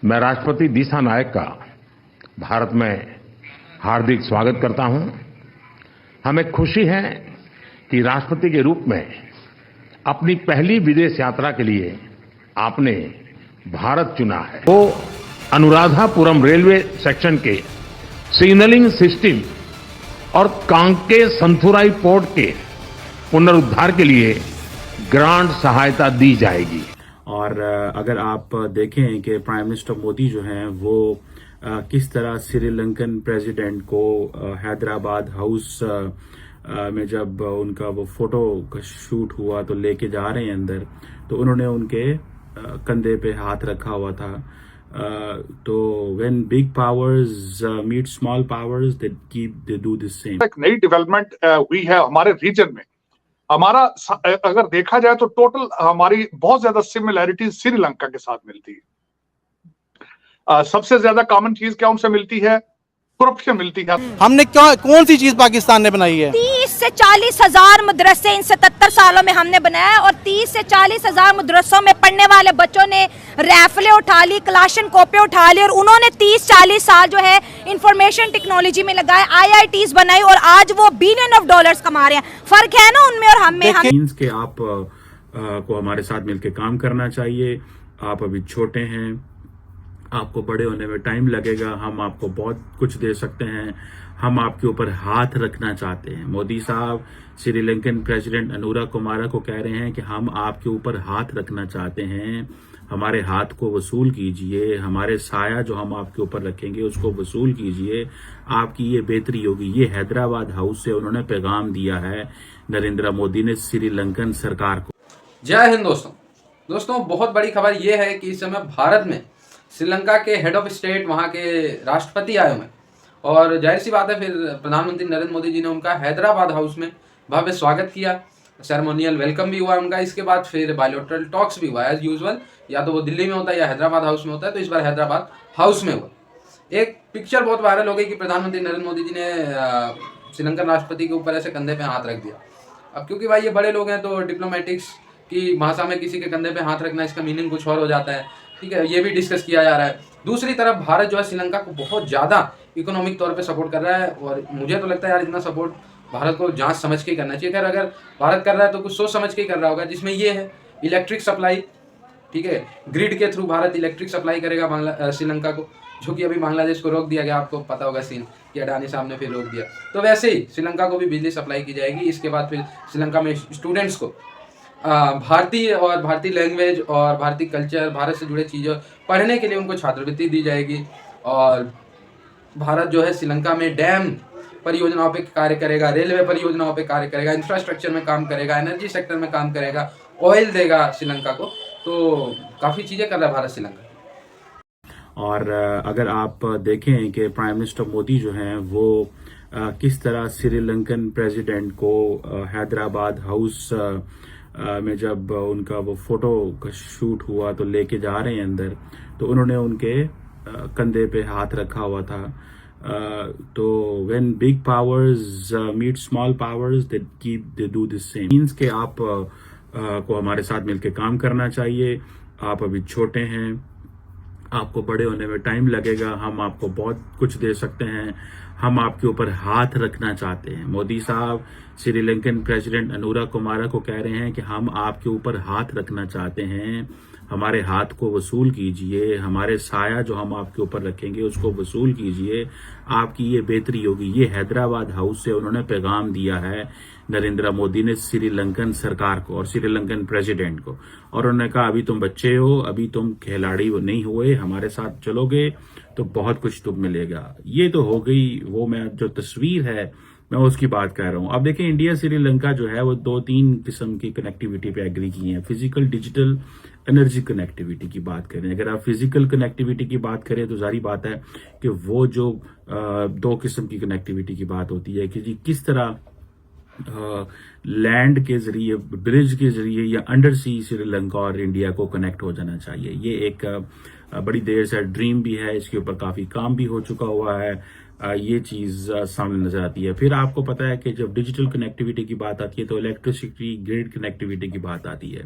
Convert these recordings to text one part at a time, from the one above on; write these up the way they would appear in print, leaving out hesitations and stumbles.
मैं राष्ट्रपति दिशा नायक का भारत में हार्दिक स्वागत करता हूं। हमें खुशी है कि राष्ट्रपति के रूप में अपनी पहली विदेश यात्रा के लिए आपने भारत चुना है। वो अनुराधापुरम रेलवे सेक्शन के सिग्नलिंग सिस्टम और कांके संथुराई पोर्ट के पुनरुद्धार के लिए ग्रांट सहायता दी जाएगी। और अगर आप देखें कि प्राइम मिनिस्टर मोदी जो हैं वो किस तरह श्रीलंकन प्रेसिडेंट को हैदराबाद हाउस में जब उनका वो फोटो का शूट हुआ तो लेके जा रहे हैं अंदर, तो उन्होंने उनके कंधे पे हाथ रखा हुआ था। तो when big powers meet small powers they do this same. एक नई डेवलपमेंट हुई है हमारे रीजन में। हमारा अगर देखा जाए तो टोटल हमारी बहुत ज्यादा सिमिलैरिटी श्रीलंका के साथ मिलती है। सबसे ज्यादा कॉमन चीज क्या उनसे मिलती है? करप्शन मिलती है। हमने कौन सी चीज पाकिस्तान ने बनाई है? 30 से 40 हजार मदरसे इन 77 सालों में हमने बनाया और 30 से 40 हजार मदरसों में पढ़ने वाले बच्चों ने रैफले उठा ली, क्लाशन कोपे उठा ली और उन्होंने 30-40 साल जो है इंफॉर्मेशन टेक्नोलॉजी में लगाए, IITs बनाई और आज वो बिलियन ऑफ डॉलर्स कमा रहे हैं। फर्क है ना उनमें और हम में। के आप को हमारे साथ मिलकर काम करना चाहिए। आप अभी छोटे हैं, आपको बड़े होने में टाइम लगेगा। हम आपको बहुत कुछ दे सकते हैं। हम आपके ऊपर हाथ रखना चाहते हैं। मोदी साहब श्रीलंकन प्रेसिडेंट अनुरा कुमारा को कह रहे हैं कि हम आपके ऊपर हाथ रखना चाहते हैं। हमारे हाथ को वसूल कीजिए। हमारे साया जो हम आपके ऊपर रखेंगे उसको वसूल कीजिए। आपकी ये बेहतरी होगी। ये हैदराबाद हाउस से उन्होंने पैगाम दिया है नरेंद्र मोदी ने श्रीलंकन सरकार को। जय हिंद दोस्तों, बहुत बड़ी खबर यह है कि इस समय भारत में श्रीलंका के हेड ऑफ स्टेट, वहाँ के राष्ट्रपति आए हुए हैं और जाहिर सी बात है फिर प्रधानमंत्री नरेंद्र मोदी जी ने उनका हैदराबाद हाउस में भव्य स्वागत किया। सेरेमोनियल वेलकम भी हुआ उनका। इसके बाद फिर बायलैटरल टॉक्स भी हुआ एज यूजुअल। या तो वो दिल्ली में होता है या हैदराबाद हाउस में होता है, तो इस बार हैदराबाद हाउस में हुआ। एक पिक्चर बहुत वायरल हो गई कि प्रधानमंत्री नरेंद्र मोदी जी ने श्रीलंकन राष्ट्रपति के ऊपर ऐसे कंधे पे हाथ रख दिया। अब क्योंकि भाई ये बड़े लोग हैं तो डिप्लोमेटिक्स की भाषा में किसी के कंधे पे हाथ रखना, इसका मीनिंग कुछ और हो जाता है। ठीक है, ये भी डिस्कस किया जा रहा है। दूसरी तरफ भारत जो है श्रीलंका को बहुत ज़्यादा इकोनॉमिक तौर पे सपोर्ट कर रहा है और मुझे तो लगता है यार इतना सपोर्ट भारत को जांच समझ के ही करना चाहिए। अगर भारत कर रहा है तो कुछ सोच समझ के ही कर रहा होगा, जिसमें ये है इलेक्ट्रिक सप्लाई। ठीक है, ग्रिड के थ्रू भारत इलेक्ट्रिक सप्लाई करेगा श्रीलंका को, जो कि अभी बांग्लादेश को रोक दिया गया। आपको पता होगा सीन कि अडानी साहब ने फिर रोक दिया। तो वैसे ही श्रीलंका को भी बिजली सप्लाई की जाएगी। इसके बाद फिर श्रीलंका में स्टूडेंट्स को भारतीय लैंग्वेज और भारतीय कल्चर, भारत से जुड़े चीज़ें पढ़ने के लिए उनको छात्रवृत्ति दी जाएगी। और भारत जो है श्रीलंका में डैम परियोजनाओं पे कार्य करेगा, रेलवे परियोजनाओं पे कार्य करेगा, इंफ्रास्ट्रक्चर में काम करेगा, एनर्जी सेक्टर में काम करेगा, ऑयल देगा श्रीलंका को। तो काफ़ी चीज़ें कर रहा है भारत श्रीलंका। और अगर आप देखें कि प्राइम मिनिस्टर मोदी जो हैं वो किस तरह श्रीलंकन प्रेसिडेंट को हैदराबाद हाउस में जब उनका वो फोटो का शूट हुआ तो लेके जा रहे हैं अंदर, तो उन्होंने उनके कंधे पे हाथ रखा हुआ था। तो when big powers meet small powers they do this same. Means के आप को हमारे साथ मिलकर काम करना चाहिए। आप अभी छोटे हैं, आपको बड़े होने में टाइम लगेगा। हम आपको बहुत कुछ दे सकते हैं। हम आपके ऊपर हाथ रखना चाहते हैं। मोदी साहब श्रीलंकन प्रेसिडेंट अनुरा कुमारा को कह रहे हैं कि हम आपके ऊपर हाथ रखना चाहते हैं। हमारे हाथ को वसूल कीजिए। हमारे साया जो हम आपके ऊपर रखेंगे उसको वसूल कीजिए। आपकी ये बेहतरी होगी। ये हैदराबाद हाउस से उन्होंने पैगाम दिया है नरेंद्र मोदी ने श्रीलंकन सरकार को और श्रीलंकन प्रेसिडेंट को। और उन्होंने कहा अभी तुम बच्चे हो, अभी तुम खिलाड़ी नहीं हुए, हमारे साथ चलोगे तो बहुत कुछ तुम मिलेगा। ये तो हो गई वो, मैं जो तस्वीर है मैं उसकी बात कर रहा हूँ। अब देखें इंडिया श्रीलंका जो है वो 2-3 किस्म की कनेक्टिविटी पे एग्री की है। फिजिकल, डिजिटल, एनर्जी कनेक्टिविटी की बात करें। अगर आप फिजिकल कनेक्टिविटी की बात करें तो जारी बात है कि वो जो 2 किस्म की कनेक्टिविटी की बात होती है कि किस तरह लैंड के जरिए, ब्रिज के जरिए या अंडर सी श्रीलंका और इंडिया को कनेक्ट हो जाना चाहिए। ये एक बड़ी देर से ड्रीम भी है। इसके ऊपर काफी काम भी हो चुका हुआ है। ये चीज़ सामने नजर आती है। फिर आपको पता है कि जब डिजिटल कनेक्टिविटी की बात आती है तो इलेक्ट्रिसिटी ग्रिड कनेक्टिविटी की बात आती है।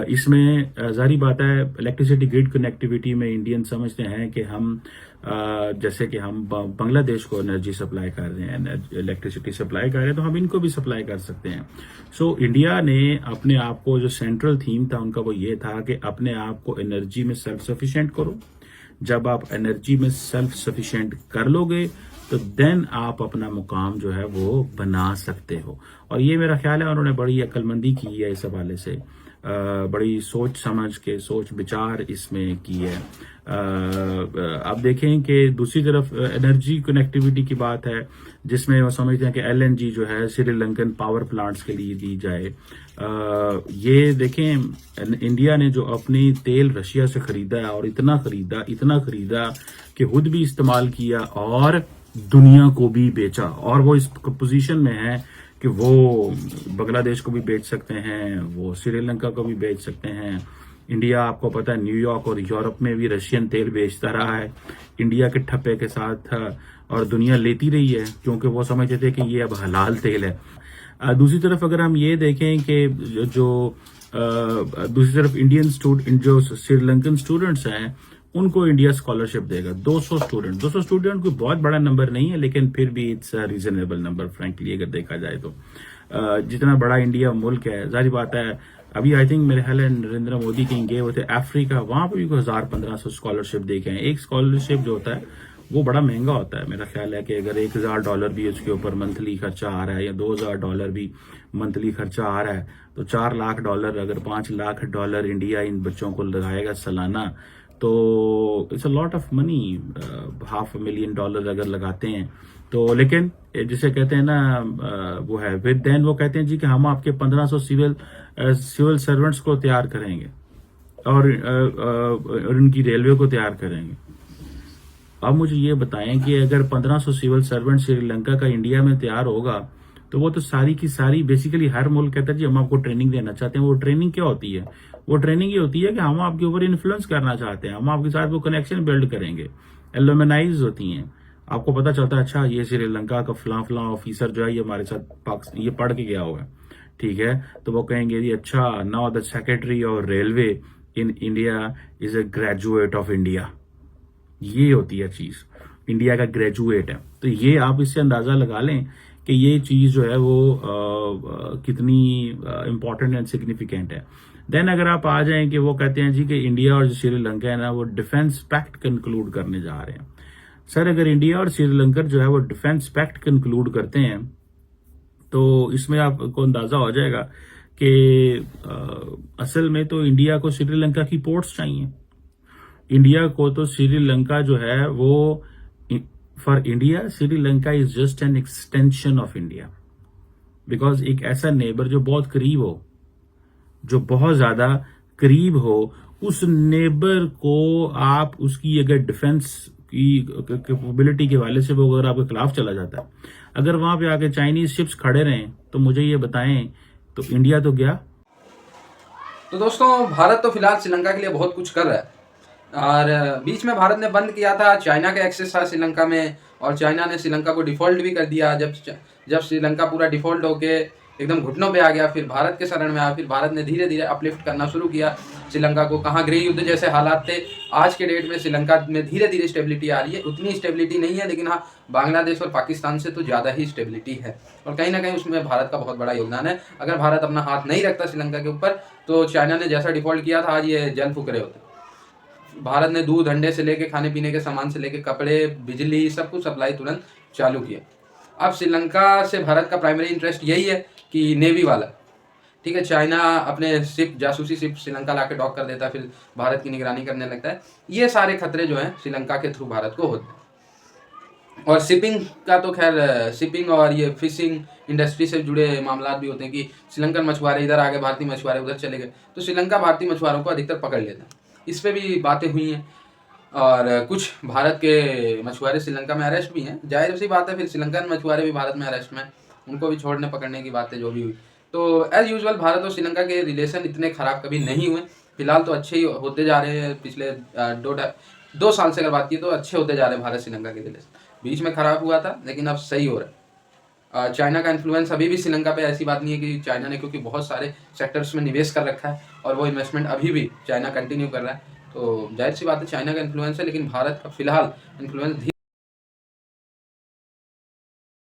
इसमें जारी बात है, इलेक्ट्रिसिटी ग्रिड कनेक्टिविटी में इंडियन समझते हैं कि हम जैसे कि हम बांग्लादेश को एनर्जी सप्लाई कर रहे हैं, इलेक्ट्रिसिटी सप्लाई कर रहे हैं, तो हम इनको भी सप्लाई कर सकते हैं। सो इंडिया ने अपने आप को, जो सेंट्रल थीम था उनका वो ये था कि अपने आप को एनर्जी में सेल्फ सफिशिएंट करो। जब आप एनर्जी में सेल्फ सफिशिएंट कर लोगे तो देन आप अपना मुकाम जो है वो बना सकते हो। और ये मेरा ख्याल है उन्होंने बड़ी अक्लमंदी की है इस हवाले से, बड़ी सोच समझ के, सोच विचार इसमें की है। आप देखें कि दूसरी तरफ एनर्जी कनेक्टिविटी की बात है, जिसमें वो समझते हैं कि एलएनजी जो है श्रीलंकन पावर प्लांट्स के लिए दी जाए। ये देखें, इंडिया ने जो अपनी तेल रशिया से खरीदा है और इतना खरीदा कि खुद भी इस्तेमाल किया और दुनिया को भी बेचा, और वो इस पोजीशन में है कि वो बांग्लादेश को भी बेच सकते हैं, वो श्रीलंका को भी बेच सकते हैं। इंडिया, आपको पता है, न्यूयॉर्क और यूरोप में भी रशियन तेल बेचता रहा है इंडिया के ठप्पे के साथ, और दुनिया लेती रही है क्योंकि वो समझते थे कि ये अब हलाल तेल है। दूसरी तरफ अगर हम ये देखें कि दूसरी तरफ जो श्रीलंकन स्टूडेंट्स हैं उनको इंडिया स्कॉलरशिप देगा। 200 स्टूडेंट कोई बहुत बड़ा नंबर नहीं है, लेकिन फिर भी इट्स रीजनेबल नंबर फ्रैंकली अगर देखा जाए तो। जितना बड़ा इंडिया मुल्क है, जारी बात है, अभी आई थिंक मेरे ख्याल है नरेंद्र मोदी कहीं गए हुए थे अफ्रीका, वहां पर भी 1000-1500 स्कॉलरशिप दे के हैं। एक स्कॉलरशिप जो होता है वो बड़ा महंगा होता है। मेरा ख्याल है कि अगर $1000 भी उसके ऊपर मंथली खर्चा आ रहा है या $2000 भी मंथली खर्चा आ रहा है तो $4 लाख, अगर $5 लाख इंडिया इन बच्चों को लगाएगा सालाना तो it's a lot of money. $500,000 अगर लगाते हैं तो, लेकिन जिसे कहते हैं ना वो है, फिर देन वो कहते हैं जी कि हम आपके 1500 सिविल सर्वेंट्स को तैयार करेंगे और उनकी रेलवे को तैयार करेंगे। अब मुझे ये बताएं कि अगर 1500 सिविल सर्वेंट श्रीलंका का इंडिया में तैयार होगा तो वो तो सारी की सारी, बेसिकली हर मुल्क कहता है जी हम आपको ट्रेनिंग देना चाहते हैं। वो ट्रेनिंग क्या होती है? वो ट्रेनिंग ये होती है कि हम आपके ऊपर इन्फ्लुएंस करना चाहते हैं, हम आपके साथ वो कनेक्शन बिल्ड करेंगे। एलुमनाइज होती हैं, आपको पता चलता है अच्छा ये श्रीलंका का फलां ऑफिसर जो है ये हमारे साथ ये पढ़ के गया हुआ है, ठीक है, तो वो कहेंगे जी अच्छा now the secretary of railway in India is a graduate of India. ये होती है चीज, इंडिया का ग्रेजुएट है। तो ये आप इससे अंदाजा लगा लें कि ये चीज जो है वो कितनी इंपॉर्टेंट एंड सिग्निफिकेंट है। देन अगर आप आ जाएं कि वो कहते हैं जी कि इंडिया और श्रीलंका है ना वो डिफेंस पैक्ट कंक्लूड करने जा रहे हैं। सर, अगर इंडिया और श्रीलंका जो है वो डिफेंस पैक्ट कंक्लूड करते हैं तो इसमें आपको अंदाजा हो जाएगा कि असल में तो इंडिया को श्रीलंका की पोर्ट्स चाहिए। इंडिया को तो श्रीलंका जो है वो, for India Sri Lanka is just an extension of India, because एक ऐसा नेबर जो बहुत करीब हो, जो बहुत ज्यादा करीब हो, उस नेबर को आप उसकी अगर डिफेंस की कैपेबिलिटी के हवाले से वो अगर आपके खिलाफ चला जाता है, अगर वहां पे आके चाइनीज शिप्स खड़े रहें तो मुझे ये बताएं तो इंडिया तो गया। तो दोस्तों, भारत तो फिलहाल श्रीलंका के लिए बहुत कुछ कर रहा है, और बीच में भारत ने बंद किया था, चाइना का एक्सेस था श्रीलंका में, और चाइना ने श्रीलंका को डिफॉल्ट भी कर दिया। जब श्रीलंका पूरा डिफॉल्ट होके एकदम घुटनों पे आ गया, फिर भारत के शरण में आया, फिर भारत ने धीरे धीरे अपलिफ्ट करना शुरू किया श्रीलंका को। कहाँ गृह युद्ध जैसे हालात थे, आज के डेट में श्रीलंका में धीरे धीरे स्टेबिलिटी आ रही है। उतनी स्टेबिलिटी नहीं है, लेकिन हाँ बांग्लादेश और पाकिस्तान से तो ज़्यादा ही स्टेबिलिटी है, और कहीं ना कहीं उसमें भारत का बहुत बड़ा योगदान है। अगर भारत अपना हाथ नहीं रखता श्रीलंका के ऊपर तो चाइना ने जैसा डिफॉल्ट किया था आज ये जल फूक रहे होते। भारत ने दूध, अंडे से लेके खाने पीने के सामान से लेके कपड़े, बिजली, सब कुछ सप्लाई तुरंत चालू किया। अब श्रीलंका से भारत का प्राइमरी इंटरेस्ट यही है कि नेवी वाला, ठीक है, चाइना अपने शिप, जासूसी शिप श्रीलंका लाके डॉक कर देता है, फिर भारत की निगरानी करने लगता है। ये सारे खतरे जो हैं श्रीलंका के थ्रू भारत को होते हैं। और शिपिंग का तो खैर, शिपिंग और ये फिशिंग इंडस्ट्री से जुड़े मामला भी होते हैं कि श्रीलंकन मछुआरे इधर आ गए, भारतीय मछुआरे उधर चले गए, तो श्रीलंका भारतीय मछुआरों को अधिकतर पकड़ लेता है। इस पर भी बातें हुई हैं, और कुछ भारत के मछुआरे श्रीलंका में अरेस्ट भी हैं। जाहिर सी बात है, फिर श्रीलंकन मछुआरे भी भारत में अरेस्ट में, उनको भी छोड़ने पकड़ने की बातें जो भी हुई। तो एज यूजुअल भारत और श्रीलंका के रिलेशन इतने खराब कभी नहीं हुए, फिलहाल तो अच्छे ही होते जा रहे हैं। पिछले 2 साल से अगर बात की तो अच्छे होते जा रहे हैं भारत श्रीलंका के रिलेशन। बीच में खराब हुआ था लेकिन अब सही हो रहा है। चाइना का इन्फ्लुएंस अभी भी श्रीलंका पे, ऐसी बात नहीं है कि चाइना ने, क्योंकि बहुत सारे सेक्टर्स में निवेश कर रखा है और वो इन्वेस्टमेंट अभी भी चाइना कंटिन्यू कर रहा है। तो जाहिर सी बात है चाइना का इन्फ्लुएंस है, लेकिन भारत का फिलहाल इन्फ्लुएंस